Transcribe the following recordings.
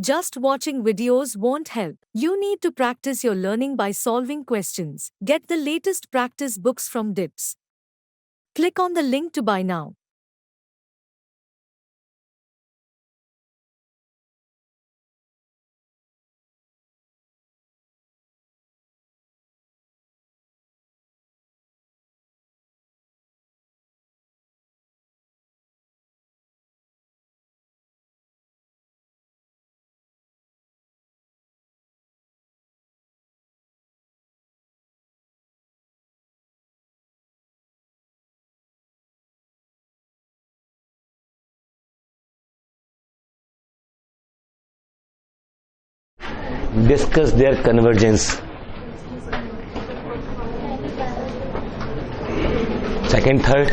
Just watching videos won't help. You need to practice your learning by solving questions. Get the latest practice books from DIPS. Click on the link to buy now. Discuss their convergence. Second, third.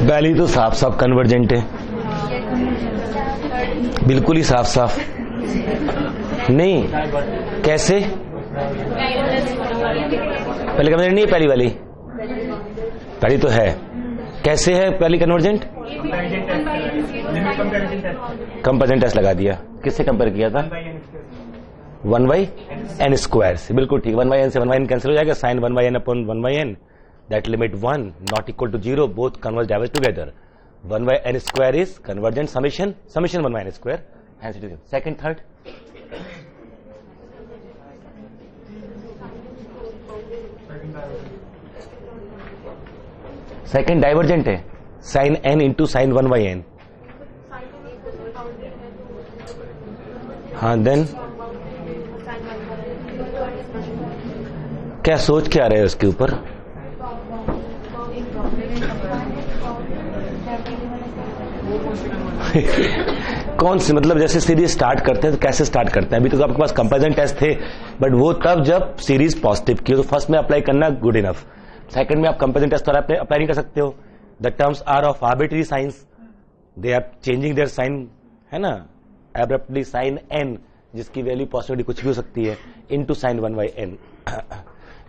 पहली तो साफ साफ convergent है, बिल्कुल ही साफ साफ नहीं। कैसे? पहले कन्वर्जेंट नहीं है, पहली वाली पहली तो है। कैसे है पहली कन्वर्जेंट? कंपेरिजन टेस्ट लगा दिया। किससे कंपेयर किया था? 1/n स्क्वायर से। बिल्कुल ठीक। 1/n से 1/n कैंसिल हो जाएगा। Sine 1/n upon 1/n, that limit 1 not equal to 0, both converge diverge together. 1/n square is convergent summation 1/n square. Second, third. Second divergent है, sine n into sine 1/n। हाँ, then क्या सोच क्या रहे हैं उसके ऊपर? कौन सी, मतलब जैसे सीरीज स्टार्ट करते हैं तो कैसे स्टार्ट करते हैं? अभी तो आपके पास कंपैरिजन टेस्ट थे, बट वो तब जब सीरीज पॉजिटिव की हो, तो फर्स्ट में अप्लाई करना गुड इनफ। सेकंड में आप कंपैरिजन टेस्ट अप्लाई नहीं कर सकते हो। The terms are of arbitrary signs, they are changing their sign, है ना, एब्रप्टली साइन n, जिसकी वैल्यू पॉसिबिलिटी कुछ भी हो सकती है, इनटू साइन 1/n।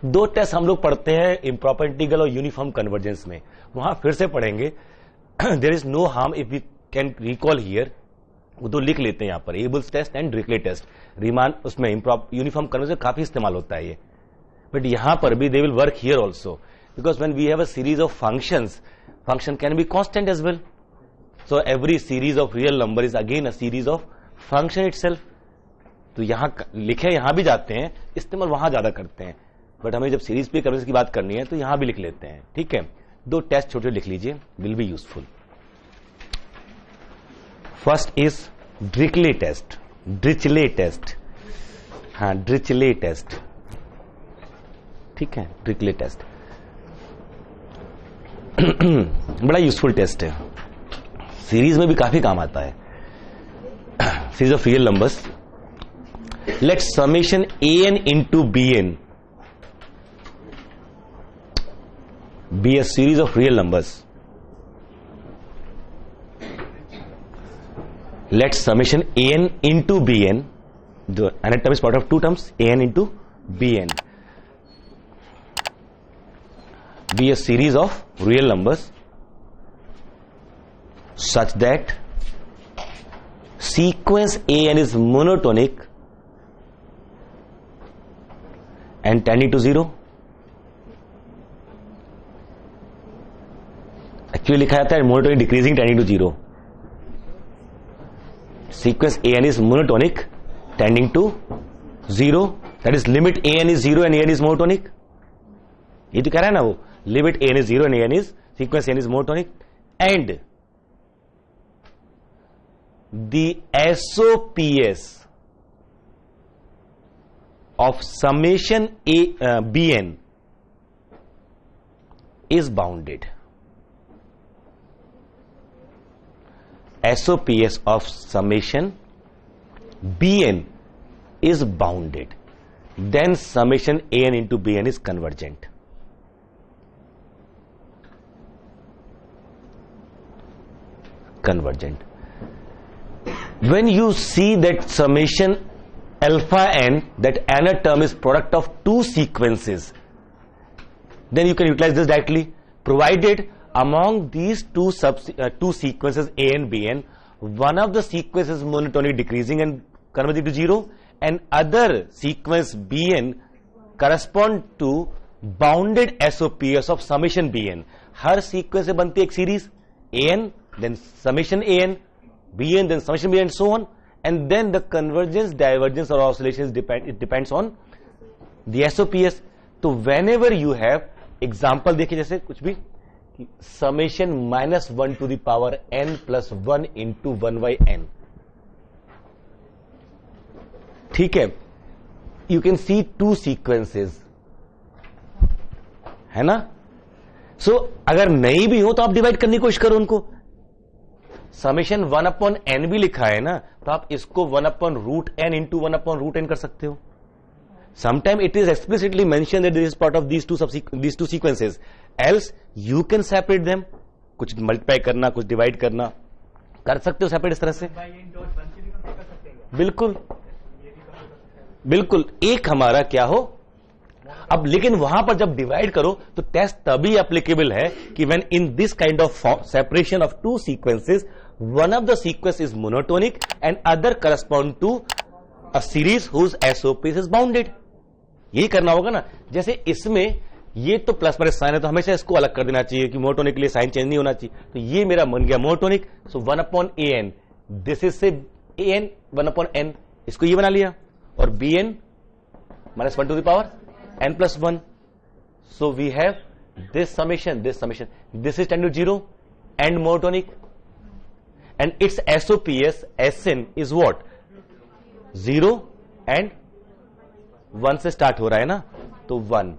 दो टेस्ट हम लोग पढ़ते हैं, इम्प्रॉपर इंटीग्रल और यूनिफॉर्म कन्वर्जेंस में, वहां फिर से पढ़ेंगे। There is no harm if we can recall here, वो दो लिख लेते हैं यहां पर, Abel's test and Dirichlet test. Riemann उसमें यूनिफॉर्म कन्वर्जेंस काफी इस्तेमाल होता है ये, बट यहां पर भी they will work here also, because when we have a series of functions, function can be constant as well. So every series of real number is again a series of function itself. तो यहां लिखे यहां भी जाते हैं, इस्तेमाल वहां ज्यादा करते हैं, बट हमें जब सीरीज पे कन्वर्जेंस की बात करनी है तो यहां भी लिख लेते हैं। ठीक है, दो टेस्ट छोटे लिख लीजिए, will be useful. First is Dirichlet test. Dirichlet test, हाँ ड्रिचले टेस्ट, ठीक है, ड्रिचले टेस्ट बड़ा यूजफुल टेस्ट है, सीरीज में भी काफी काम आता है। Series of real numbers, let summation an into bn be a series of real numbers. Let summation an into bn, the another term is part of two terms, an into bn, be a series of real numbers such that sequence an is monotonic and tending to 0। Actually लिखा जाता है monotonic decreasing tending to 0। Sequence an is monotonic tending to 0, that is limit an is 0 and an is monotonic। ये तो कह रहा है ना वो, limit an is 0 and an is, sequence n is monotonic, and the SOPs of summation bn is bounded। SOPs of summation bn is bounded, then summation an into bn is convergent। convergent when you see that summation alpha n, that nth term is product of two sequences, then you can utilize this directly, provided among these two sequences a and bn, one of the sequences is monotonic decreasing and converging to zero, and other sequence bn correspond to bounded SOPs of summation bn. Her sequence से बनती है एक series an, then summation an, bn, then summation bn, and so on, and then the convergence, divergence or oscillations it depends on the SOPs. तो whenever you have example देखिए, जैसे कुछ भी summation -1 to the power n plus 1 into 1 by n, ठीक है, you can see two sequences, है ना. सो अगर नहीं भी हो तो आप डिवाइड करने की कोशिश करो उनको. समेशन 1/n भी लिखा है ना, तो आप इसको 1/√n into 1/√n कर सकते हो. Sometime it is explicitly mentioned that this is part of these two sequences. Else you can separate them. कुछ मल्टीप्लाई करना, कुछ डिवाइड करना कर सकते हो सेपरेट इस तरह से. बिल्कुल बिल्कुल, एक हमारा क्या हो अब, लेकिन वहां पर जब डिवाइड करो तो टेस्ट तभी एप्लीकेबल है कि when in this kind of separation of two sequences, one of the sequence is monotonic and other correspond to a series whose SOP is bounded. यही करना होगा ना. जैसे इसमें ये तो प्लस माइनस साइन है, तो हमेशा इसको अलग कर देना चाहिए कि मोनोटोनिक के लिए साइन चेंज नहीं होना चाहिए. तो ये मेरा बन गया monotonic. So 1/an, this is से an 1/n, इसको ये बना लिया, और bn -1 to the power n plus 1. So we have this summation, this is tend to 0 and monotonic, and its SOPs Sn is what? 0 and 1 से start हो रहा है ना, तो 1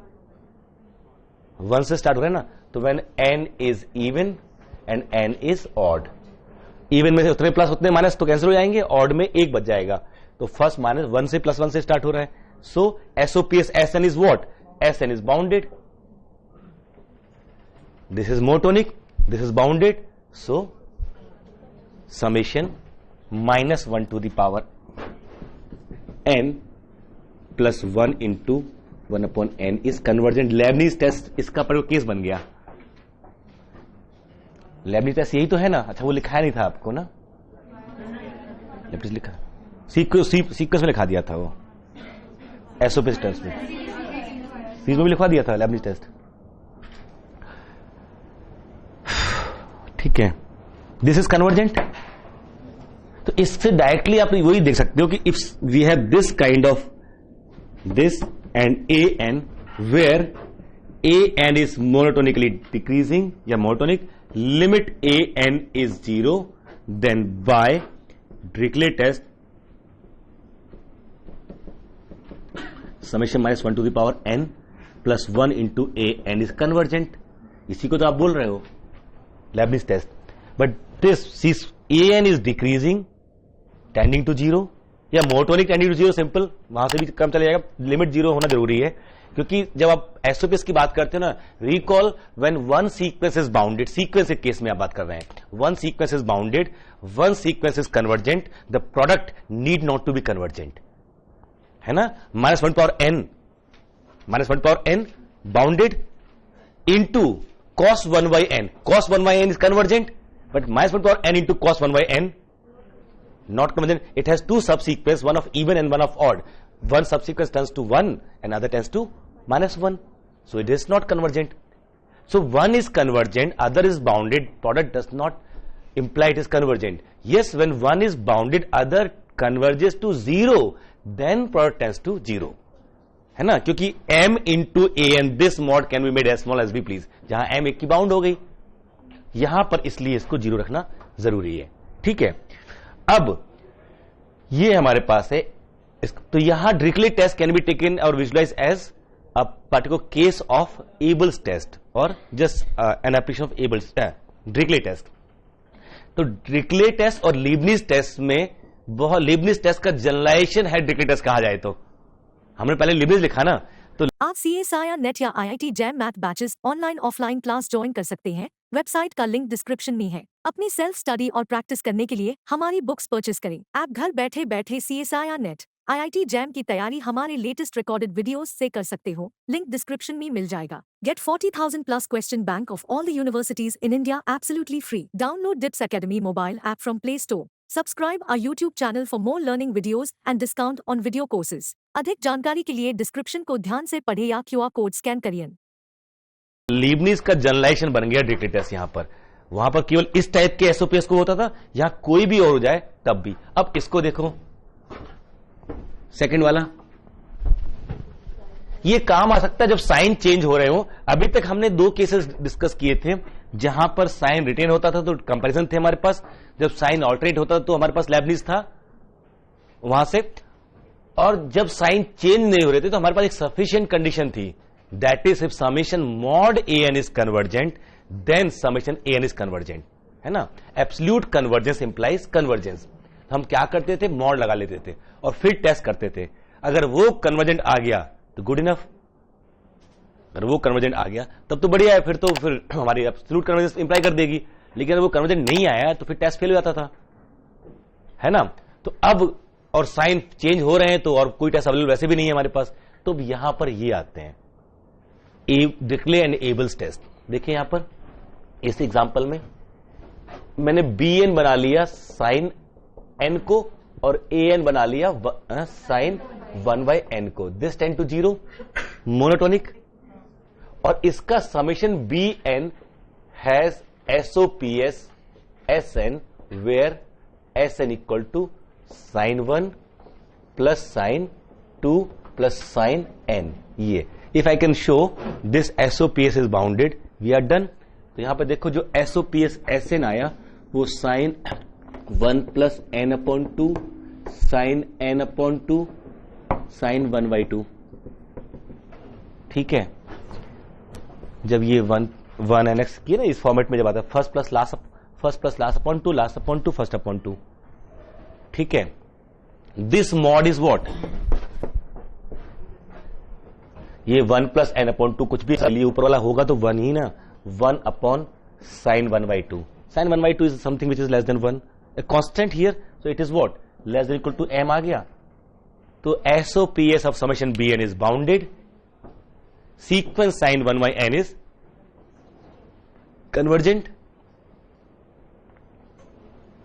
से स्टार्ट हो रहा है ना. तो when n is even and n is odd, even में से उतने प्लस उतने माइनस तो कैंसिल हो जाएंगे, ऑड में एक बच जाएगा. तो फर्स्ट -1 से +1 से स्टार्ट हो रहा है. सो SOPs Sn is what? Sn is bounded. This is monotonic, this is bounded. So summation -1 to the power n plus 1 into 1/n is convergent. Leibniz test इसका पर केस बन गया. लेबनीज टेस्ट यही तो है ना. अच्छा, वो लिखाया नहीं था आपको ना, लेबनीज लिखा सीक्वेंस में लिखा दिया था, वो एसओपी टेस्ट में सीरीज में भी लिखवा दिया था लेबनीज टेस्ट. ठीक है, दिस इज कन्वर्जेंट. तो इससे डायरेक्टली आप वही देख सकते हो कि if we have this kind of this and an where an is monotonically decreasing या monotonic, limit an is 0, then by Dirichlet test summation -1 to the power n plus 1 into an is convergent. इसी को तो आप बोल रहे हो Leibniz test. But this an is decreasing tending to 0 या monotonic tending to 0, simple, वहां से भी कम चला जाएगा. लिमिट 0 होना जरूरी है, क्योंकि जब आप एसओपीएस की बात करते हो ना, recall when one sequence is bounded, sequence के केस में आप बात कर रहे हैं, one sequence is bounded, one sequence is convergent, the product need not to be convergent, है ना. -1 power n bounded into cos 1/n, cos 1/n is convergent, but -1 power n into cos 1/n not convergent. It has two subsequences, one of even and one of odd. One subsequence turns to 1 and other turns to -1, so it is not convergent. So one is convergent, other is bounded, product does not imply it is convergent. Yes, when one is bounded, other converges to 0, then product tends to 0, है ना. क्योंकि m into an, this mod can be made as small as we please. जहां m एक की bound हो गई, यहां पर इसलिए इसको 0 रखना जरूरी है. ठीक है, अब ये हमारे पास है. तो यहां Dirichlet test can be taken और visualise as a particular case of Abel's test और just an application of Abel's Dirichlet test. तो Dirichlet टेस्ट और लीबनीज टेस्ट में बहुत, लीबनीज टेस्ट का जनरलाइजेशन है Dirichlet टेस्ट कहा जाए तो. हमने पहले लीबनीज लिखा ना, तो आप CSIR नेट या IIT jam math batches online offline class join कर सकते हैं। वेबसाइट का लिंक डिस्क्रिप्शन में है। अपनी सेल्फ स्टडी और प्रैक्टिस करने के लिए हमारी बुक्स परचेस करें। आप घर बैठे बैठे CSIR नेट IIT जैम की तैयारी हमारे लेटेस्ट रिकॉर्डेड वीडियोस से कर सकते हो। लिंक डिस्क्रिप्शन में मिल जाएगा। Get 40,000 plus question bank of all the universities in India absolutely free. Download DIPS Academy mobile app from Play Store. Subscribe our YouTube channel for more learning videos and discount on video courses. अधिक जानकारी के लिए description को ध्यान से पढ़े या QR code scan करिए। लीबनिज का जनरलाइजेशन बन गया डिक्टेट टेस्ट यहां पर। वहां पर केवल इस टाइप के एसओपीएस को होता था, यहां कोई भी और हो जाए तब भी। अब इसको देखो, सेकंड वाला, ये काम आ सकता है जब साइन चेंज हो रहे हो। अभी तक हमने 2 केसेस डिस्कस किए थे जहां पर साइन रिटेन होता था तो कंपैरिजन थे हमारे पास, जब साइन ऑल्टरेट होता था तो हमारे पास लेबनिज था वहां से, और जब साइन चेंज नहीं हो रहे थे तो हमारे पास एक सफिशिएंट कंडीशन थी, that is if summation mod n is convergent then summation n is convergent, है ना। Absolute convergence implies convergence. हम क्या करते थे, मॉड लगा लेते थे और फिर टेस्ट करते थे। अगर वो कन्वर्जेंट आ गया तो गुड इनफ, अगर वो कन्वर्जेंट आ गया तब तो बढ़िया है, फिर हमारी एब्सोल्यूट कन्वर्जेंस इंप्लाई कर देगी। लेकिन अगर वो कन्वर्जेंट नहीं आया तो फिर टेस्ट फेल हो जाता था, है ना। तो अब और साइन चेंज हो रहे हैं तो और कोई टेस्ट अवेलेबल वैसे भी नहीं है हमारे पास, तो अब यहां पर ये आते हैं डिक्लेयर एंड एबल्स टेस्ट। देखिए यहां पर इस एग्जांपल में मैंने bn बना लिया साइन n को और an बना लिया साइन 1/n को। दिस टेंड टू 0 मोनोटोनिक, और इसका summation bn has SOPS SN where SN equal to sine 1 plus sine 2 plus sine n। ये if I can show this SOPS is bounded, we are done. तो यहां पर देखो जो SOPS SN आया वो sine 1 plus n upon 2 sine n upon 2 sine 1/2, ठीक है। जब ये 1 NX किए ना इस फॉर्मेट में, जब आता है first plus last upon 2 last upon 2 first upon 2, ठीक है। दिस मॉड इज व्हाट, ये 1 प्लस n अपॉन 2 कुछ भी चलिए ऊपर वाला होगा तो 1 ही ना, 1 upon sine 1/2। Sine 1/2 is something which is less than 1, a constant here, so it is what less than equal to m आ गया। तो SOPS of summation bn is bounded, sequence sine 1/n is convergent,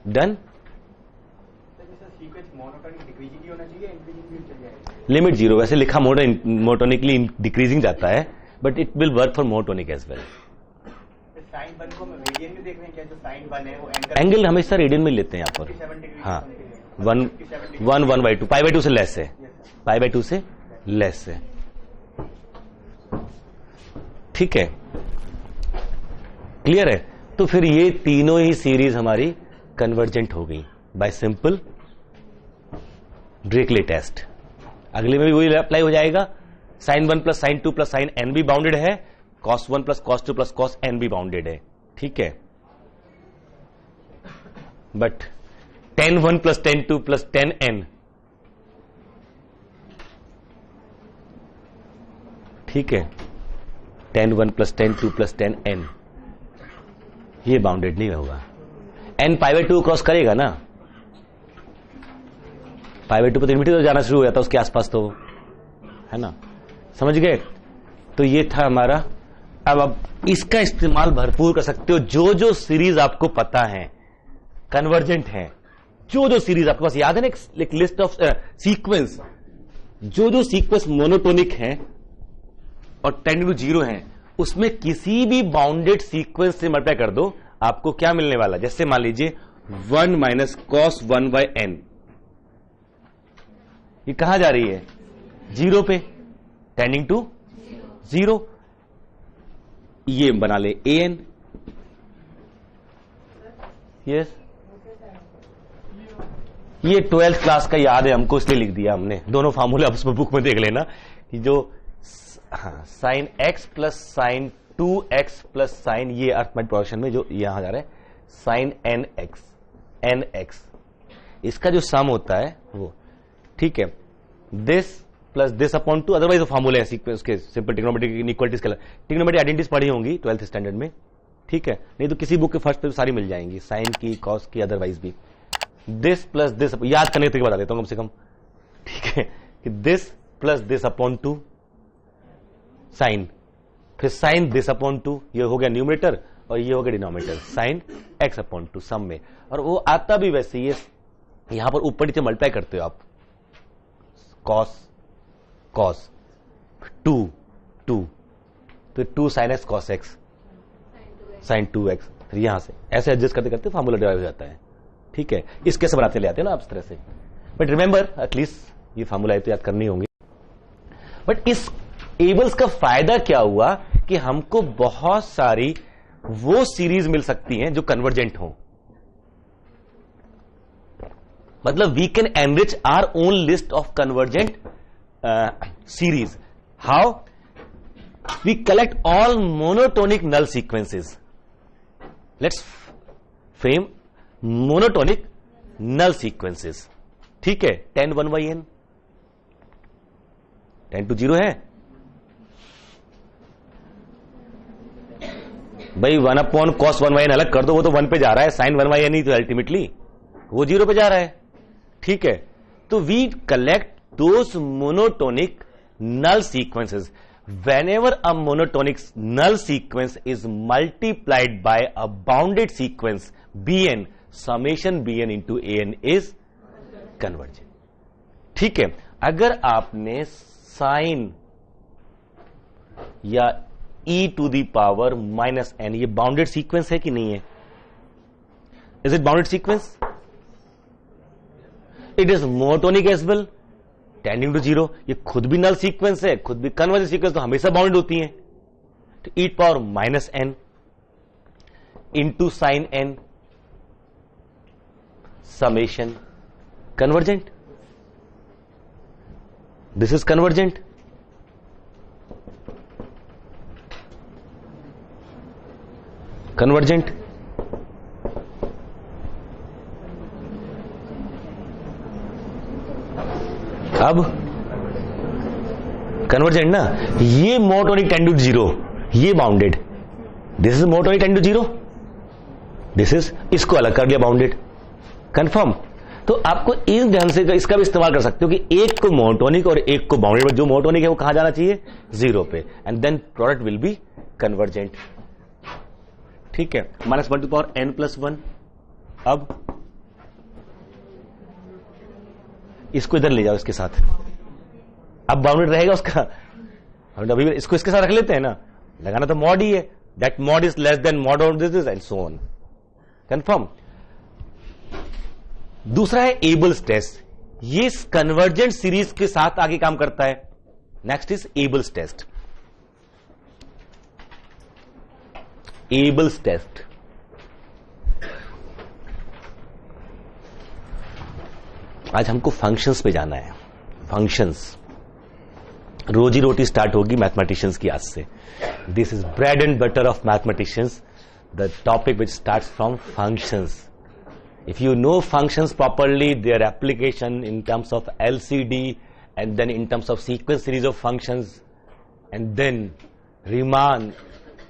done. Limit 0, वैसे लिखा monotonically decreasing जाता है, but it will work for monotonic as well. Sine 1 को radian में देख रहे हैं क्या, जो साइन 1 है वो एंगल हमेशा रेडियन में लेते हैं यहाँ पर। हाँ 1/2 पाई/2 से लेस है, पाई/2 से लेस है, ठीक है, क्लियर है। तो फिर ये तीनों ही सीरीज हमारी कन्वर्जेंट हो गई बाय सिंपल ड्रिकले टेस्ट। अगले में भी वही अप्लाई हो जाएगा, sine 1 plus sine 2 plus sine n भी बाउंडेड है, cos 1 plus cos 2 plus cos n भी बाउंडेड है, ठीक है। But tan 1 plus tan 2 plus tan n, ठीक है, tan 1 plus tan 2 plus tan n ये बाउंडेड नहीं होगा। n पाई/2 क्रॉस करेगा ना, पाई/2 पर इनफिनिटी तो जाना शुरू हो जाता है उसके आसपास, तो है ना, समझ गए। तो ये था हमारा। अब इसका इस्तेमाल भरपूर कर सकते हो, जो जो सीरीज आपको पता है कन्वर्जेंट है, जो जो सीरीज आपके पास याद है ना, एक लिस्ट ऑफ सीक्वेंस, जो जो सीक्वेंस मोनोटोनिक है और टेंडिंग टू 0 है, उसमें किसी भी बाउंडेड सीक्वेंस से मल्टीप्लाई कर दो, आपको क्या मिलने वाला। जैसे मान लीजिए 1 माइनस कॉस 1/n, ये कहां जा रही है, 0 पे, टेंडिंग टू 0। ये बना ले an, यस, ये 12th क्लास का याद है हमको, इसलिए लिख दिया हमने दोनों फार्मूले, आप उसमें बुक में देख लेना कि जो sine x plus sine 2x plus sine, ये अर्थमेटिक प्रोडक्शन में जो यहां जा रहा है साइन nx, इसका जो सम होता है वो, ठीक है। This plus this upon to, otherwise वो फॉर्मूले हैं सीक्वेंस के, सिंपल ट्रिग्नोमेट्रिक इनइक्वालिटीज के, ट्रिग्नोमेट्रिक आइडेंटिटीज पढ़ी होंगी 12th स्टैंडर्ड में, ठीक है, नहीं तो किसी बुक के फर्स्ट पे सारी मिल जाएंगी, साइन की, कॉस की, अदरवाइज भी। दिस प्लस दिस, याद करने के बता देता हूं कम से कम, ठीक है, कि this plus this upon two sine, फिर साइन दिस अपॉन टू, ये हो गया न्यूमरेटर और ये हो गया denominator, sine x upon two sum में, और वो आता भी वैसे ही, यहां पर ऊपर नीचे मल्टीप्लाई करते हो आप, कॉस कॉस टू टू, तो two sine x cos x sine 2x, फिर यहां से ऐसे एडजस्ट करते करते फॉर्मूला डिराइव हो जाता है, ठीक है, इस कैसे बनाते ले आते हैं ना आप इस तरह से, बट रिमेंबर एटलीस्ट ये फॉर्मूला तो याद करनी होंगी। बट इस एबल्स का फायदा क्या हुआ कि हमको बहुत सारी वो सीरीज मिल सकती हैं जो कन्वर्जेंट हो, मतलब we can enrich our own list of convergent series. How? We collect all monotonic null sequences, let's frame monotonic null sequences, ठीक है, 10 1 by n, 10 to 0 है भाई, 1 अपॉन कॉस 1 by n अलग कर दो, वो तो 1 पे जा रहा है, साइन 1 by n ही तो अल्टीमेटली वो 0 पे जा रहा है, ठीक है। तो we collect those monotonic null sequences, whenever a monotonic null sequence is multiplied by a bounded sequence bn, summation bn into an is convergent, ठीक है। अगर आपने साइन या e to the power minus n, ये bounded sequence है कि नहीं है? Is it bounded sequence? It is monotonic as well, tending to 0, ये खुद भी नल सीक्वेंस है, खुद भी कन्वर्जेंट सीक्वेंस, तो हमेशा बाउंडेड होती हैं, तो e power minus n into sine n, summation convergent, this is convergent, convergent, अब कन्वर्जेंट ना, ये मोनोटोनिक टेंड टू 0, ये bounded, this is monotonic tend to 0, this is, इसको अलग कर लिया बाउंडेड, कंफर्म। तो आपको इस ढंग से इसका भी इस्तेमाल कर सकते हो कि एक को मोनोटोनिक और एक को बाउंडेड, जो मोनोटोनिक है वो कहां जाना चाहिए? 0 पे, and then product will be convergent, ठीक है। -1n+1, अब इसको इधर ले जाओ इसके साथ, अब बाउंडेड रहेगा उसका, अभी इसको इसके साथ रख लेते हैं ना, लगाना तो मॉड ही है, that mod is less then mod of this and so on, confirm. दूसरा है एबल्स टेस्ट, ये कन्वर्जेंट सीरीज के साथ आगे काम करता है। नेक्स्ट इज एबल्स टेस्ट, एबल्स टेस्ट, आज हमको फंक्शंस पे जाना है, फंक्शंस, रोजी रोटी स्टार्ट होगी मैथमेटिशियंस की आज से, this is bread and butter of mathematicians, the topic which starts from functions. If you know functions properly, their application in terms of LCD and then in terms of sequence series of functions and then Riemann,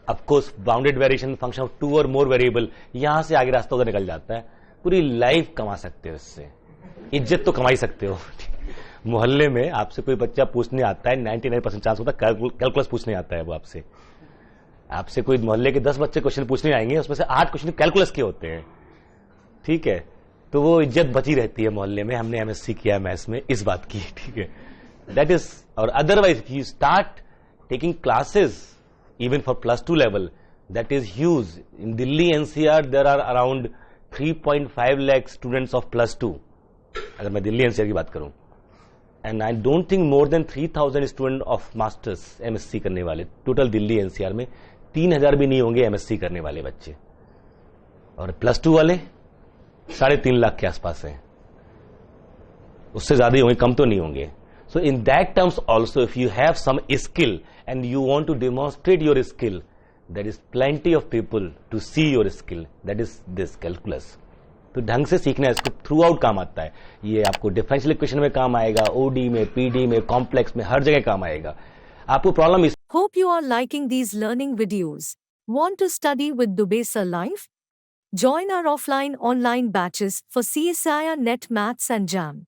of course bounded variation function of 2 or more variable, यहां से आगे रास्ता उधर निकल जाता है, पूरी life कमा सकते हो इससे, इज्जत तो कमा ही सकते हो। मोहल्ले में आपसे कोई बच्चा पूछने आता है, 99% चांस होता है कैलकुलस पूछने आता है वो आपसे कोई मोहल्ले के 10 बच्चे क्वेश्चन पूछने आएंगे, उसमें से 8 क्वेश्चन कैलकुलस के होते हैं, ठीक है, तो वो इज्जत बची रहती है मोहल्ले में, हमने एमएससी किया मैथ्स में इस बात की, ठीक है, दैट इज। और otherwise you start taking classes even for +2 level, that is huge. In Delhi NCR there are around 3.5 lakh students of +2, अगर मैं दिल्ली एनसीआर की बात करूं, and I don't think more than 3000 student of masters MSc करने वाले total Delhi NCR में, 3000 भी नहीं होंगे एमएससी करने वाले बच्चे, और +2 वाले 3.5 लाख के आसपास है, उससे ज्यादा ही होंगे, कम तो नहीं होंगे। So in that terms also if you have some skill and you want to demonstrate your skill, there is plenty of people to see your skill, that is this calculus, तो ढंग से सीखना है इसको, थ्रू आउट काम आता है ये। आपको डिफरेंशियल इक्वेशन में काम आएगा, ओडी में, पीडी में, कॉम्प्लेक्स में, हर जगह काम आएगा। आपको प्रॉब्लम इस Hope you are liking these learning videos. Want to study with Dubey Sir Live? Join our offline online batches for CSIR Net Maths and JAM.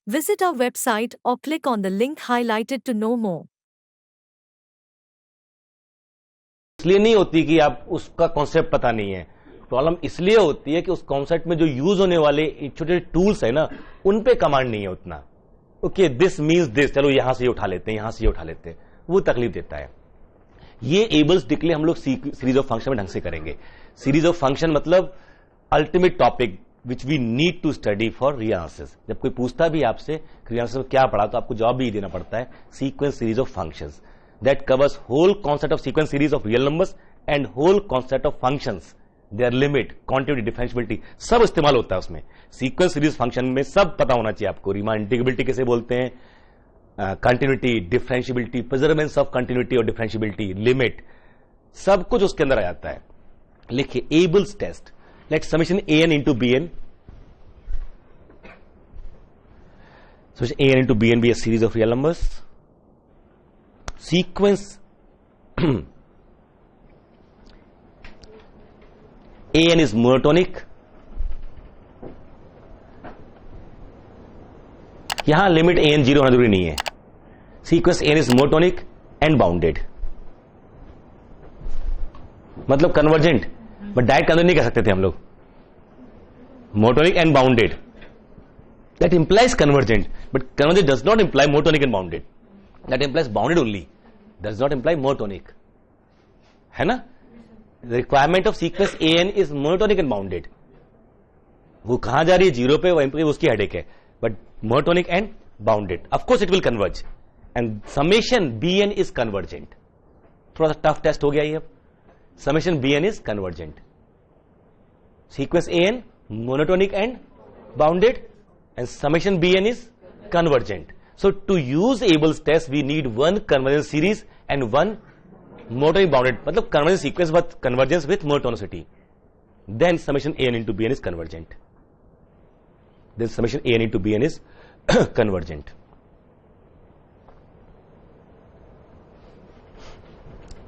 Visit our website or click on the link highlighted to know more. इसलिए नहीं होती कि आप उसका concept पता नहीं है, problem इसलिए होती है कि उस कॉन्सेप्ट में जो यूज होने वाले छोटे छोटे टूल्स है ना, उन पे कमांड नहीं है उतना। ओके, दिस मीन्स दिस, चलो यहां से ये उठा लेते हैं, यहां से ये उठा लेते हैं, वो तकलीफ देता है। ये एबल्स डिक्लेयर हम लोग सीरीज ऑफ फंक्शन में ढंग से करेंगे। सीरीज ऑफ फंक्शन मतलब ultimate topic which we need to study for real answers. जब कोई पूछता भी आपसे रियल आंसर क्या पढ़ा, तो आपको जवाब भी देना पड़ता है sequence series of functions that covers whole concept of sequence series of real numbers and whole concept of functions, their limit, quantity, differentiability, सब इस्तेमाल होता है उसमें। सीक्वेंस सीरीज फंक्शन में सब पता होना चाहिए आपको। रीमान इंटीग्रेबिलिटी कैसे बोलते हैं, continuity, differentiability, preservation of continuity और डिफरेंशियबिलिटी, लिमिट, सब कुछ उसके अंदर आ जाता है। लिखिए Abel's test, let summation an into bn, so an into bn be a series of real numbers. Sequence an is monotonic, यहां लिमिट an 0 होना जरूरी नहीं है। Sequence an is monotonic and bounded, मतलब कन्वर्जेंट, बट डायरेक्ट कन्वर्जेंट नहीं कह सकते थे हम लोग। Monotonic and bounded, that implies convergent, but convergent does not imply monotonic and bounded, that implies bounded only, does not imply monotonic, है ना। The requirement of sequence an is monotonic and bounded. वो कहां जा रही है, zero पे, वो उसकी हेडेक है, but monotonic and bounded, of course it will converge, and summation bn is convergent. थोड़ा सा टफ टेस्ट हो गया ये अब। Summation bn is convergent. Sequence an monotonic and bounded, and summation bn is convergent. So to use Abel's test, we need one convergence series and one monotonic bounded, मतलब convergence sequence with convergence with monotonicity. Then summation an into bn is convergent. Then summation an into bn is convergent.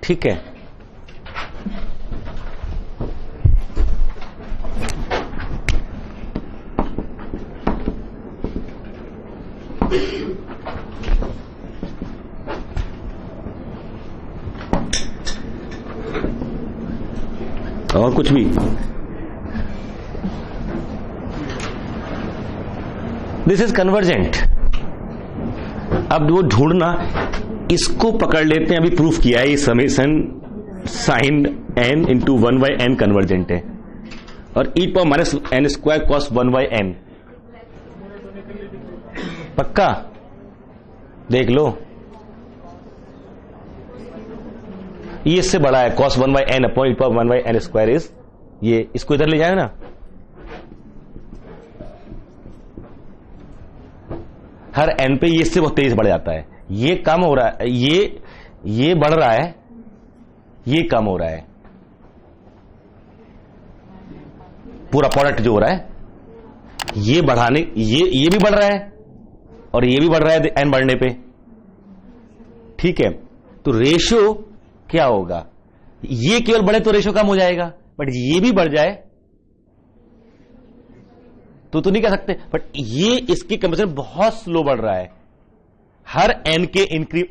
ठीक है। और कुछ भी, this is convergent. अब वो ढूंढना, इसको पकड़ लेते हैं, अभी प्रूफ किया है ये summation sine n into 1/n convergent है, और e power minus n square cos 1/n पक्का, देख लो ये इससे बड़ा है, cos 1/n upon e power 1/n square is, ये इसको इधर ले जाए ना, हर n पे ये इससे बहुत तेज बढ़ जाता है, ये कम हो रहा है, ये बढ़ रहा है, ये कम हो रहा है, पूरा प्रोडक्ट जो हो रहा है, ये बढ़ाने, ये भी बढ़ रहा है और ये भी बढ़ रहा है n बढ़ने पे, ठीक है। तो रेशियो क्या होगा, ये केवल बढ़े तो रेशियो कम हो जाएगा, बट ये भी बढ़ जाए तो नहीं कह सकते, बट ये इसकी कंपेरिजन बहुत स्लो बढ़ रहा है। हर n के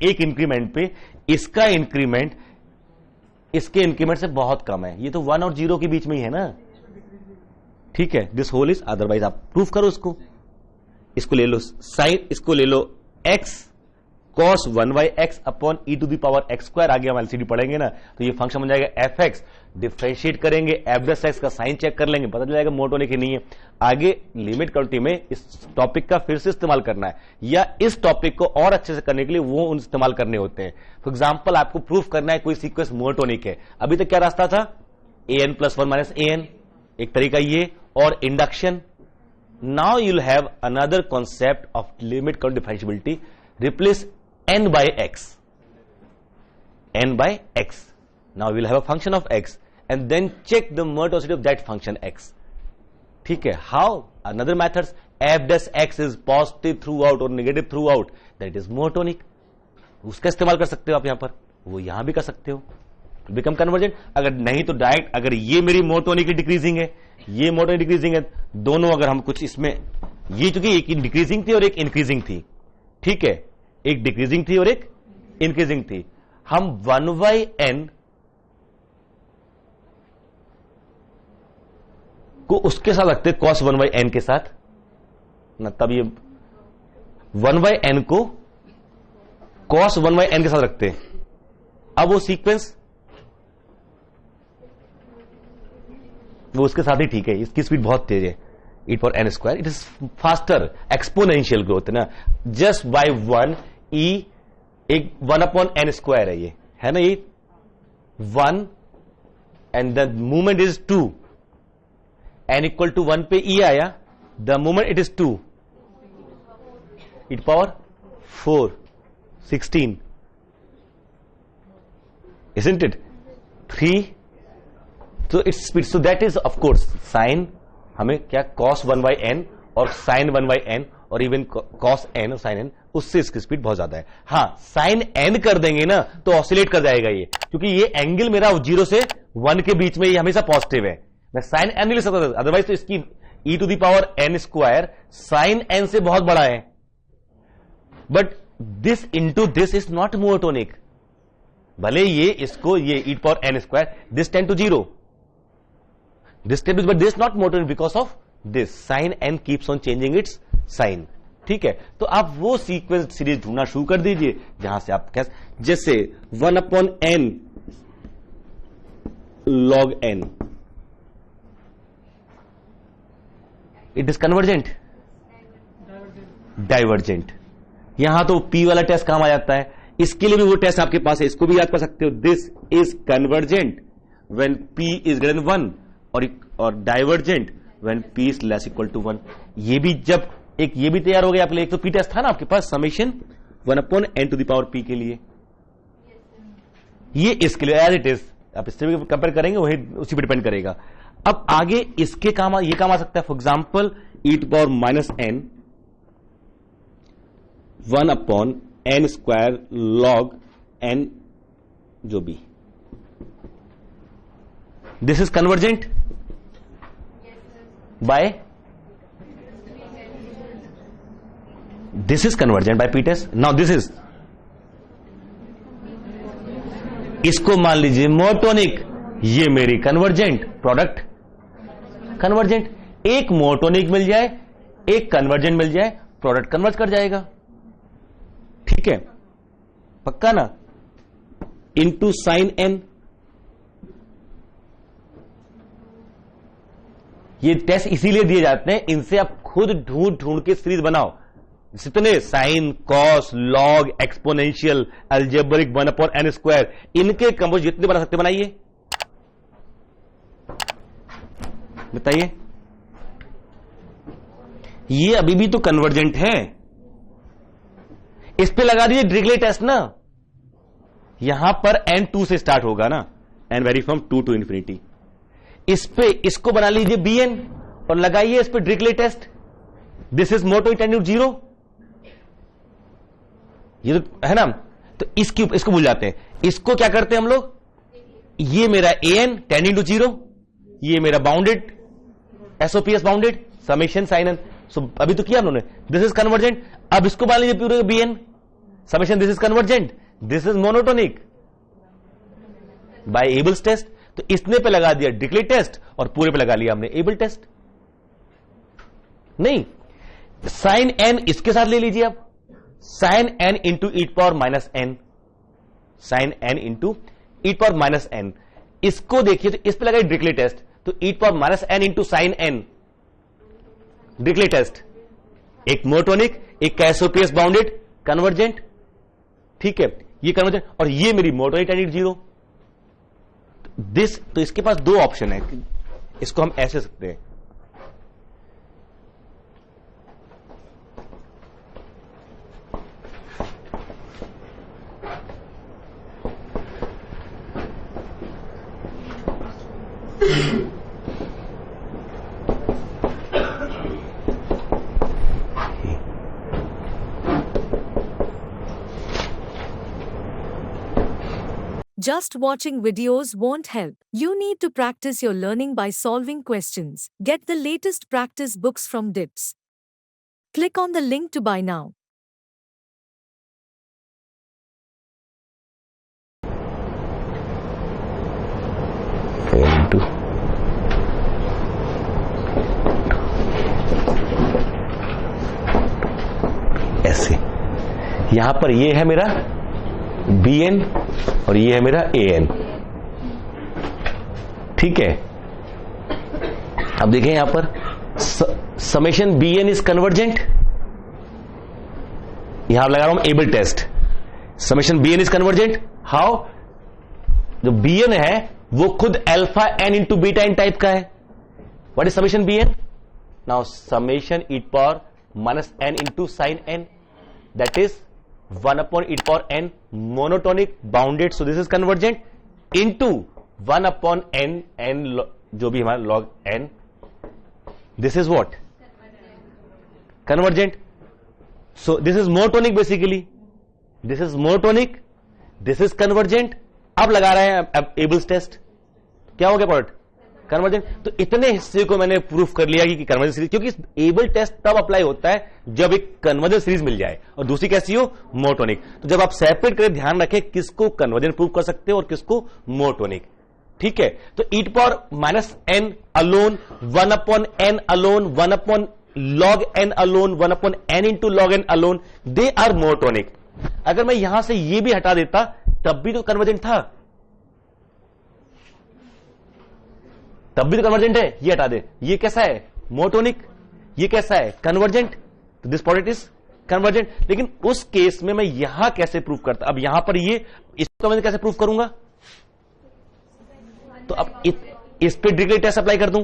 एक इंक्रीमेंट पे इसका इंक्रीमेंट इसके इंक्रीमेंट से बहुत कम है, ये तो 1 और 0 के बीच में ही है ना, ठीक है। दिस होल इज, अदरवाइज आप प्रूफ करो इसको ले लो साइन, इसको ले लो x cos 1/x upon e to the power x square, आगे हम एलसीडी पढ़ेंगे ना, तो ये फंक्शन बन जाएगा fx, डिफरेंशिएट करेंगे f' का साइन चेक कर लेंगे, पता चल जाएगा मोनोटोनिक ही नहीं है। आगे लिमिट क्वांटिटी में इस टॉपिक का फिर से इस्तेमाल करना है, या इस टॉपिक को और अच्छे से करने के लिए वो इस्तेमाल करने होते हैं। फॉर एग्जाम्पल आपको प्रूफ करना है कोई सीक्वेंस मोनोटोनिक है, अभी तक क्या रास्ता था, an + 1 - an, एक तरीका ये, और induction. Now you'll have another concept of limit count differentiability, replace n by x, n by x. Now we will have a function of x and then check the monotonicity of that function x. ठीक है. How? Another methods. F dash x is positive throughout और negative throughout, that is monotonic. उसका इस्तेमाल कर सकते हो आप यहां पर, वो यहां भी कर सकते हो, बिकम कन्वर्जेंट. अगर नहीं तो डायरेक्ट, अगर ये मेरी मोनोटोनिक डिक्रीजिंग है, ये मोनोटोनिक डिक्रीजिंग है, दोनों अगर हम कुछ इसमें, ये चूंकि एक डिक्रीजिंग थी और एक इंक्रीजिंग थी, ठीक है, एक डिक्रीजिंग थी और एक इंक्रीजिंग थी, हम 1/n को उसके साथ रखते cos 1/n के साथ ना, तब ये 1/n को cos 1/n के साथ रखते हैं. अब वो सीक्वेंस वो उसके साथ ही ठीक है. इसकी स्पीड बहुत तेज है, e⁴n². It is faster exponential growth ना, जस्ट बाय 1 e, एक 1/n² है ये, है ना, ये 1 and the movement is 2, n = 1 पे e आया, the movement it is 2, e⁴ 16, isn't it? 3. तो it's speed, so that is of course sine, हमें क्या cos 1/n और sin 1/n और इवन cos n और sin n, उससे इसकी स्पीड बहुत ज्यादा है. हाँ, sin n कर देंगे ना तो ऑसिलेट कर जाएगा ये, क्योंकि ये एंगल मेरा 0 से 1 के बीच में ये हमेशा पॉजिटिव है. मैं sin n नहीं ले सकता, अदरवाइज तो इसकी e⁴n² sin n से बहुत बड़ा है. But this into this is not monotonic. भले ये इसको ये e⁴n², this tend to 0, this table, but this is not monotonic because of this sin n keeps on changing its sign. ठीक है, तो आप वो सीक्वेंस सीरीज ढूंढना शुरू कर दीजिए जहां से आप जैसे 1/n log n, it is convergent, divergent. यहां तो p वाला टेस्ट काम आ जाता है. इसके लिए भी वो टेस्ट आपके पास है, इसको भी याद कर सकते हो. This is convergent when p is greater than 1 और divergent when p is less equal to 1. ये भी जब एक ये भी तैयार हो गया आपके लिए, एक तो p टेस्ट था ना आपके पास, समेशन 1/n⁴ के लिए, ये इसके लिए एज इट इज, आप इससे भी कंपेयर करेंगे वही उसी पर डिपेंड करेगा. अब आगे इसके काम ये काम आ सकता है, for example e⁻n 1/n² log n जो भी, this is convergent by, this is convergent by p test. Now this is, इसको मान लीजिए मोनोटोनिक, ये मेरी कन्वर्जेंट, प्रोडक्ट कन्वर्जेंट. एक मोनोटोनिक मिल जाए, एक कन्वर्जेंट मिल जाए, प्रोडक्ट कन्वर्ज कर जाएगा. ठीक है, पक्का ना. इंटू साइन n, ये टेस्ट इसीलिए दिए जाते हैं, इनसे आप खुद ढूंढ ढूंढ के सीरीज बनाओ. जितने sine, cos, log, exponential, algebraic 1/n², इनके कंपोज जितने बना सकते बनाइए. बताइए, ये अभी भी तो कन्वर्जेंट है. इस पे लगा दीजिए डिरिचलेट टेस्ट ना, यहां पर n2 से स्टार्ट होगा ना, n very from 2 to infinity. इस पे इसको बना लीजिए bn और लगाइए इस पे Dirichlet test. This is monotonic tending to 0, ये तो है ना. तो इसको भूल जाते हैं. इसको क्या करते हैं हम लोग, ये मेरा an टेंडिंग टू 0, ये मेरा bounded SOPS bounded summation sine n. So अभी तो किया हम लोगों ने, दिस इज कन्वर्जेंट. अब इसको बना लीजिए पूरे bn summation, this is convergent, this is monotonic by Abel's test. तो इसने पे लगा दिया डिरिचलेट टेस्ट और पूरे पे लगा लिया हमने एबल टेस्ट. नहीं, साइन n इसके साथ ले लीजिए आप, sine n into e⁻n, sine n into e⁻n. इसको देखिए तो इस पे लगाइए डिरिचलेट टेस्ट, तो e⁻n into sine n, Dirichlet test. एक मोनोटोनिक, एक एसओपीएस बाउंडेड, कन्वर्जेंट. ठीक है, ये कन्वर्जेंट और ये मेरी मोनोटोनिक टेंडिंग टू 0. दिस, तो इसके पास दो ऑप्शन है, इसको हम ऐसे सकते हैं. Just watching videos won't help. You need to practice your learning by solving questions. Get the latest practice books from DIPS. Click on the link to buy now. ऐसे यहां पर ये है मेरा BN और ये है मेरा AN, ठीक है। अब देखें यहां पर समेशन BN इज कन्वर्जेंट, यहां लगा रहा हूं Abel test, summation BN is convergent. How? जो BN है वो खुद alpha n into beta n type का है। What is summation BN? Now summation e power minus n into sine n, that is 1 upon e power n monotonic bounded, so this is convergent into 1 upon n जो भी हमारा log n, this is what? Convergent. So this is monotonic basically, this is monotonic, this is convergent. अब लगा रहे हैं अब Abel's test, क्या हो गया प्रोडक्ट? कन्वर्जेंट। तो इतने हिस्से को मैंने प्रूफ कर लिया कि कन्वर्जेंट सीरीज, क्योंकि एबल टेस्ट तब अप्लाई होता है जब एक कन्वर्जेंट सीरीज मिल जाए और दूसरी कैसी हो? मोनोटोनिक। तो जब आप सेपरेट करें ध्यान रखें किसको कन्वर्जेंट प्रूफ कर सकते हो और किसको मोनोटोनिक, ठीक है। तो e power minus n alone, 1 upon n alone, 1 upon log n alone, 1 upon n into log n alone, they are monotonic. अगर मैं यहां से ये भी हटा देता तब भी तो कन्वर्जेंट था, तब भी तो कन्वर्जेंट है। ये हटा दे, ये कैसा है? मोनोटोनिक। ये कैसा है? कन्वर्जेंट। तो दिस प्रोडक्ट इज कन्वर्जेंट। लेकिन उस केस में मैं यहां कैसे प्रूफ करता? अब यहां पर ये इसको मैं कैसे प्रूफ करूंगा? तो अब इस पे डिग्री टेस्ट अप्लाई कर दूं,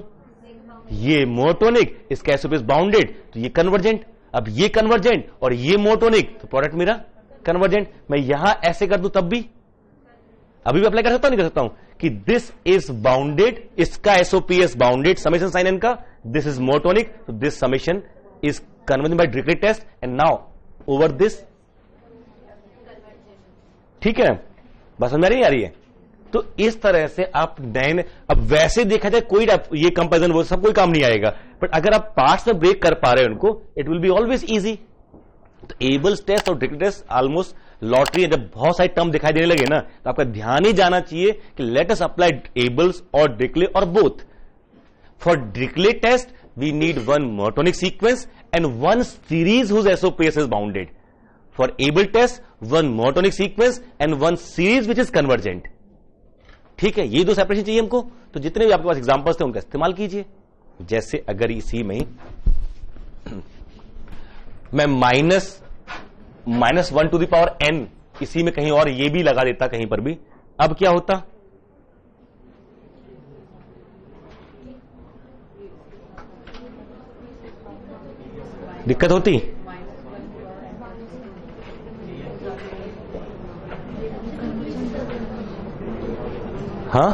ये मोनोटोनिक, इसका एसओपी बाउंडेड, तो ये कन्वर्जेंट। अब ये कन्वर्जेंट और ये मोनोटोनिक, तो प्रोडक्ट मेरा कन्वर्जेंट। मैं यहां ऐसे कर दूं तब भी, अभी भी अप्लाई कर सकता हूं, नहीं कर सकता हूं कि दिस इज बाउंडेड, इसका SOPS bounded, summation sine n का, दिस इज मोनोटोनिक, तो this summation is convergent by Dirichlet test and now over this, ठीक है। बस समझ आ रही है। तो इस तरह से आप नए, अब वैसे देखा जाए कोई ये कंपैरिजन वो सब कोई काम नहीं आएगा, बट अगर आप पार्ट्स में ब्रेक कर पा रहे हो उनको, it will be always easy. तो एबल्स टेस्ट और डिरिचलेट टेस्ट ऑलमोस्ट लॉटरी है। जब बहुत सारे टर्म दिखाई देने लगे ना, तो आपका ध्यान ही जाना चाहिए कि लेट अस अप्लाई एबल्स और डिरिचलेट और both. For Dirichlet test we need one monotonic sequence and one series whose SOPS is bounded. For Abel test one monotonic sequence and one series which is convergent, ठीक है। ये दो separation चाहिए हमको। तो जितने भी आपके पास एग्जांपल्स थे उनका इस्तेमाल कीजिए। जैसे अगर इसी में मैं minus 1 to the power n इसी में कहीं और ये भी लगा देता कहीं पर भी, अब क्या होता? दिक्कत होती? हाँ,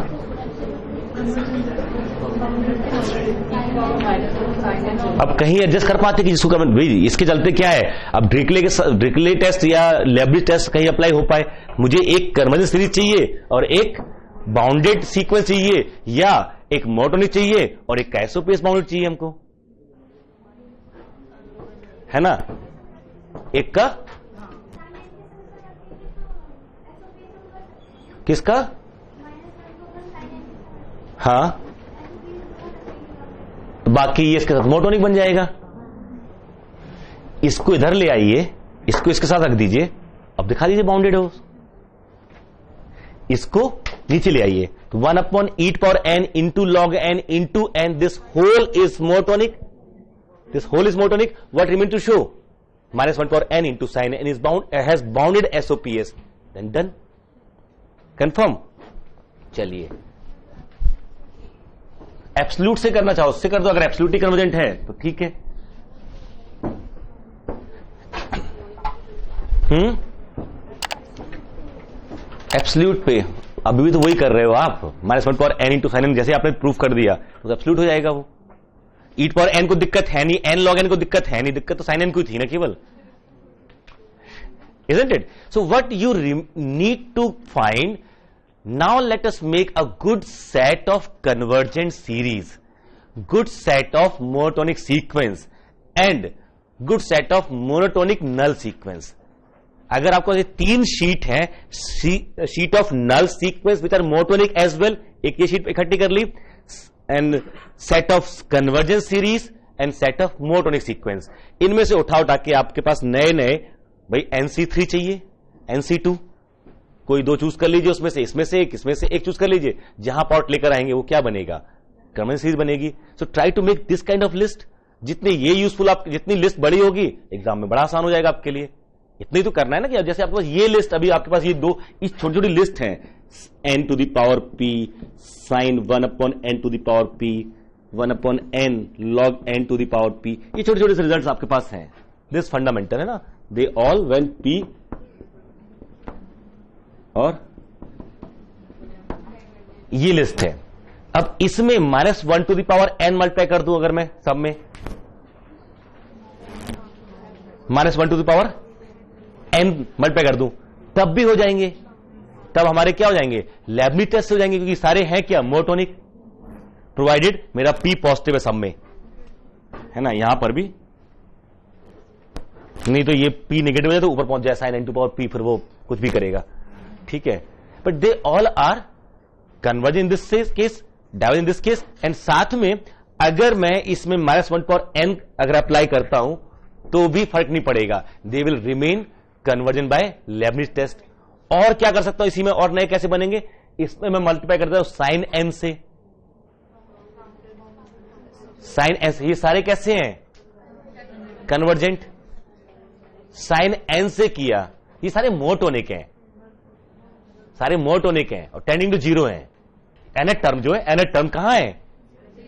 अब कहीं एडजस्ट कर पाते कि जिसको भाई इसके चलते क्या है, अब डिरिचलेट टेस्ट या लेब्निज टेस्ट कहीं अप्लाई हो पाए। मुझे एक कन्वर्जेंट सीरीज चाहिए और एक बाउंडेड सीक्वेंस चाहिए, या एक मोनोटोनिक चाहिए और एक एसओपीएस बाउंडेड चाहिए हमको, है ना। एक का किसका? हाँ, बाकी ये इसके साथ मोनोटोनिक बन जाएगा। इसको इधर ले आइए, इसको इसके साथ रख दीजिए, अब दिखा दीजिए बाउंडेड हो। इसको नीचे ले आइए, तो 1 upon e power n into log n into n, this whole is monotonic, this whole is monotonic. What remain to show? Minus 1 power n into sine n is bound, has bounded SOPS, then done, confirm. चलिए absolute से करना चाहो उससे कर दो, अगर absolutely convergent है तो ठीक है। एब्सोल्यूट पे अभी भी तो वही कर रहे हो आप, minus 1 power n into sine n, जैसे आपने प्रूफ कर दिया तो एब्सोल्यूट हो जाएगा वो। e पावर n को दिक्कत है नहीं, n log n को दिक्कत है नहीं, दिक्कत तो साइन n को थी ना केवल, isn't it? So what you need to find now let us make a good set of convergent series, good set of monotonic sequence and good set of monotonic null sequence. अगर आपको ये 3 sheet है, sheet of null sequence which are monotonic as well, एक ये sheet इकट्ठी कर ली, and set of convergence series and set of monotonic sequence. इनमें से उठा के आपके पास नए नए भाई NC3 चाहिए, NC2, कोई 2 चूज कर लीजिए, उसमें से इसमें से एक, इसमें से एक चूज कर लीजिए। जहां पॉट लेकर आएंगे वो क्या बनेगा, कन्वर्जेंस सीरीज बनेगी। So try to make this kind of list. जितने ये यूजफुल, आप जितनी लिस्ट बड़ी होगी एग्जाम में बड़ा आसान हो जाएगा आपके लिए। इतनी तो करना है ना कि जैसे आपके पास ये लिस्ट, अभी आपके पास ये 2 इस छोटी छोटी लिस्ट है, n to the power p sin 1 upon n to the power p 1 upon n log n to the power p, ये छोटे छोटे रिजल्ट्स आपके पास हैं। दिस फंडामेंटल है ना, दे ऑल वेन p और ये लिस्ट है। अब इसमें -1 to the power n multiply कर दूं, अगर मैं सब में -1 to the power n multiply कर दूं, तब भी हो जाएंगे। तब हमारे क्या हो जाएंगे, लेबनिज टेस्ट हो जाएंगे, क्योंकि सारे हैं क्या, मोनोटोनिक, प्रोवाइडेड मेरा p पॉजिटिव है सब में, है ना। यहां पर भी नहीं तो ये p नेगेटिव है तो ऊपर पहुंच जाए sin n to power p, फिर वो कुछ भी करेगा, ठीक है। But they all are converge in this case, diverge in this case, and साथ में अगर मैं इसमें -1 पावर n अगर अप्लाई करता हूं तो भी फर्क नहीं पड़ेगा, they will remain convergent by Leibniz test. और क्या कर सकता हूं इसी में, और नए कैसे बनेंगे, इसमें मैं मल्टीप्लाई करता हूं साइन n से, साइन n से, ये सारे कैसे हैं, कन्वर्जेंट। साइन n से किया, ये सारे मोनोटोनिक हैं, सारे मोनोटोनिक हैं और टेंडिंग टू 0 हैं। nth टर्म जो है, nth टर्म कहां है,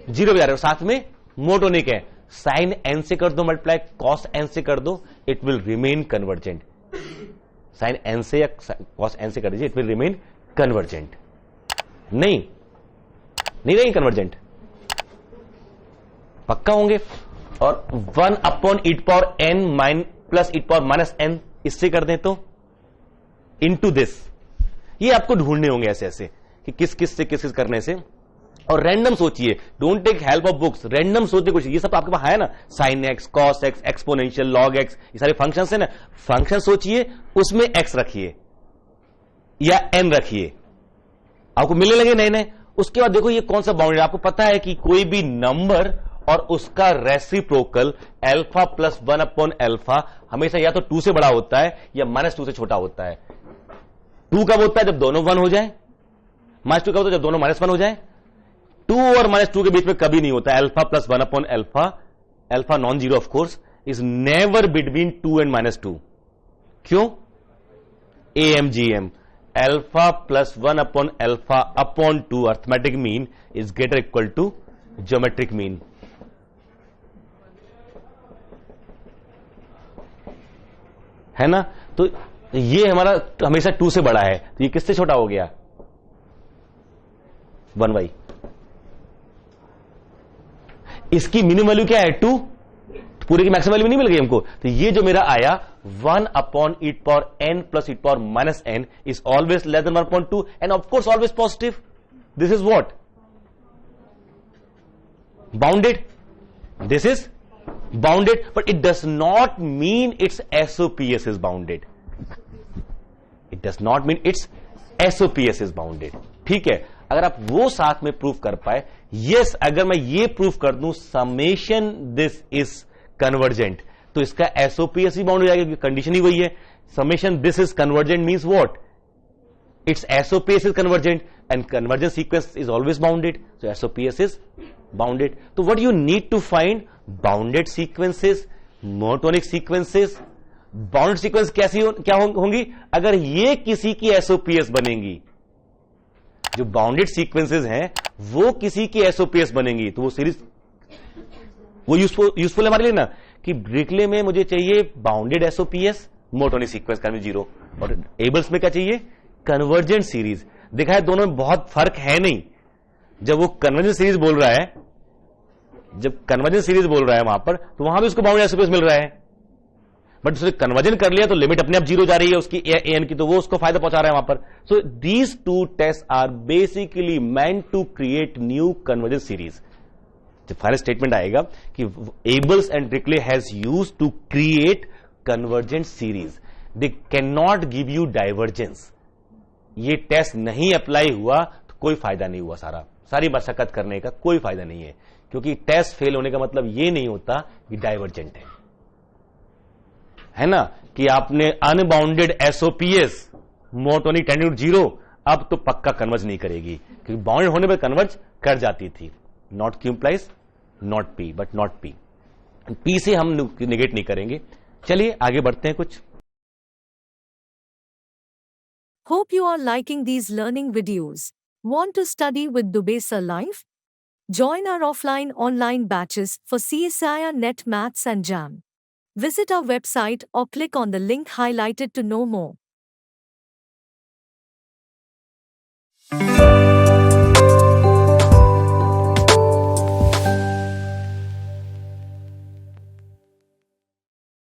0 पे जा रहे हो, साथ में मोनोटोनिक है। साइन n से कर दो मल्टीप्लाई, कॉस n से कर दो, it will remain convergent. Sine n से या कॉस n से कर दीजिए, इट विल रिमेन कन्वर्जेंट। नहीं रहेंगे कन्वर्जेंट, पक्का होंगे। और 1 upon e power n plus e power -n इससे कर दें तो इनटू दिस, ये आपको ढूंढने होंगे ऐसे ऐसे कि किस किस से किस करने से। और रैंडम सोचिए, don't take help of books, random सोचने कुछ, ये सब आपके पास है ना, sine x, cos x, exponential, log x, ये सारे फंक्शंस है ना। फंक्शन सोचिए, उसमें x रखिए या n रखिए, आपको मिलने लगे नए नए। उसके बाद देखो ये कौन सा बाउंडेड, आपको पता है कि कोई भी नंबर और उसका reciprocal alpha plus 1 upon alpha हमेशा या तो 2 से बड़ा होता है या -2 से छोटा होता है। 2 कब होता है, जब दोनों 1 हो जाए, -2 कब होता है, जब दोनों -1 हो जाए। 2 और -2 के बीच में कभी नहीं होता है alpha plus 1 upon alpha, alpha non zero of course, is never between 2 and -2। क्यों, AMGM, alpha plus 1 upon alpha upon 2 arithmetic mean is greater equal to geometric mean. है ना, तो ये हमारा हमेशा 2 से बड़ा है, तो ये किससे छोटा हो गया, 1y। इसकी मिनिमम वैल्यू क्या है, 2, पूरे की मैक्सिमम वैल्यू नहीं मिल गई हमको, तो ये जो मेरा आया 1 upon e power n plus e power -n is always less than 1/2 end of course always positive. This is what, bounded, this is bounded, but it does not mean it's SOPS is bounded, it does not mean it's SOPS is bounded. ठीक है, अगर आप वो साथ में proof कर पाए, yes, अगर मैं ये प्रूफ कर दूं समेशन दिस इज कन्वर्जेंट, तो इसका SOPS ही बाउंड हो जाएगा, क्योंकि कंडीशन ही वही है, summation this is convergent means what, it's SOPS is convergent and convergent sequence is always bounded, so SOPS is bounded. तो what you need to find bounded sequences, monotonic sequences. Bounded sequence कैसी क्या होंगी, अगर ये किसी की SOPS बनेंगी, जो बाउंडेड सीक्वेंसेस हैं वो किसी की SOPS बनेंगी, तो वो सीरीज वो यूजफुल है हमारे लिए ना, कि ब्रिकले में मुझे चाहिए बाउंडेड SOPS, मोनोटोनिक सीक्वेंस का 0, और एबल्स में क्या चाहिए, कन्वर्जेंट सीरीज। देखा है दोनों में बहुत फर्क है नहीं। जब वो कन्वर्जेंट सीरीज बोल रहा है, जब कन्वर्जेंट सीरीज बोल रहा है वहां पर, तो वहां भी उसको बाउंडेड SOPS मिल रहा है। बट उसने कन्वर्जन कर लिया तो लिमिट अपने आप जीरो जा रही है उसकी एन की, तो वो उसको फायदा पहुंचा रहा है वहां पर. So these two test are basically meant to create new conversion series. जो फाइनल स्टेटमेंट आएगा कि एबल्स एंड डिक्ले has use to create convergent series, they can not give you divergence. ये टेस्ट नहीं अप्लाई हुआ तो कोई फायदा नहीं हुआ, सारी मशक्कत करने का कोई फायदा नहीं है, क्योंकि टेस्ट फेल होने का मतलब ये नहीं होता कि डाइवर्जेंट है ना, कि आपने अनबाउंडेड एसओपीएस मोनोटोनिक टेंडेंट जीरो, अब तो पक्का कन्वर्ज नहीं करेगी, क्योंकि बाउंडेड होने पर कन्वर्ज कर जाती थी. Not Q implies not P, but not P. P से हम निगेट नहीं करेंगे. चलिए आगे बढ़ते हैं कुछ. Hope you are liking these learning videos. Want to study with Dubey Sir live? Join our offline online batches for CSIR NET Maths and JAM. Visit our website or click on the link highlighted to know more.